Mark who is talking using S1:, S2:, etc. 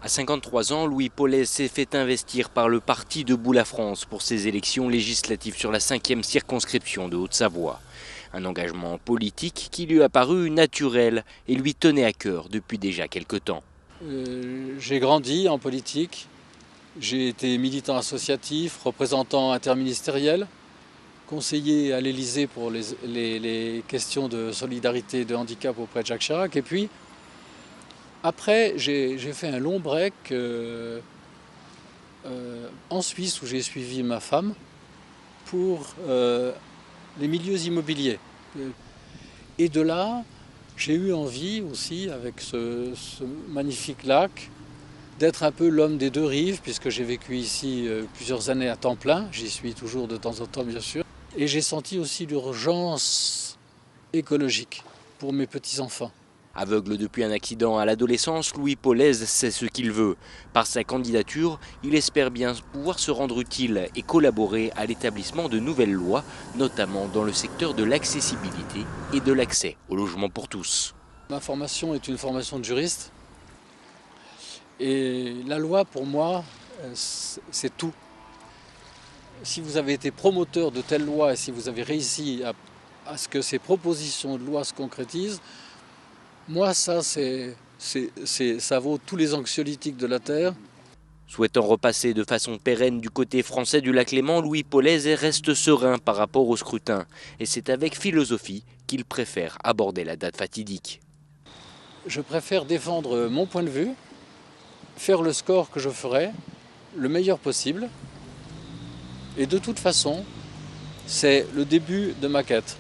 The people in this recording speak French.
S1: À 53 ans, Louis Paulez s'est fait investir par le Parti Debout la France pour ses élections législatives sur la 5e circonscription de Haute-Savoie. Un engagement politique qui lui a paru naturel et lui tenait à cœur depuis déjà quelque temps.
S2: J'ai grandi en politique, j'ai été militant associatif, représentant interministériel, conseiller à l'Élysée pour les questions de solidarité et de handicap auprès de Jacques Chirac. Et puis, après, j'ai fait un long break en Suisse où j'ai suivi ma femme pour les milieux immobiliers. Et de là, j'ai eu envie aussi, avec ce magnifique lac, d'être un peu l'homme des deux rives, puisque j'ai vécu ici plusieurs années à temps plein. J'y suis toujours de temps en temps, bien sûr. Et j'ai senti aussi l'urgence écologique pour mes petits-enfants.
S1: Aveugle depuis un accident à l'adolescence, Louis Paulez sait ce qu'il veut. Par sa candidature, il espère bien pouvoir se rendre utile et collaborer à l'établissement de nouvelles lois, notamment dans le secteur de l'accessibilité et de l'accès au logement pour tous.
S2: Ma formation est une formation de juriste. Et la loi, pour moi, c'est tout. Si vous avez été promoteur de telle loi et si vous avez réussi à ce que ces propositions de loi se concrétisent, moi, ça vaut tous les anxiolytiques de la Terre.
S1: Souhaitant repasser de façon pérenne du côté français du lac Léman, Louis Paulez reste serein par rapport au scrutin. Et c'est avec philosophie qu'il préfère aborder la date fatidique.
S2: Je préfère défendre mon point de vue, faire le score que je ferai, le meilleur possible. Et de toute façon, c'est le début de ma quête.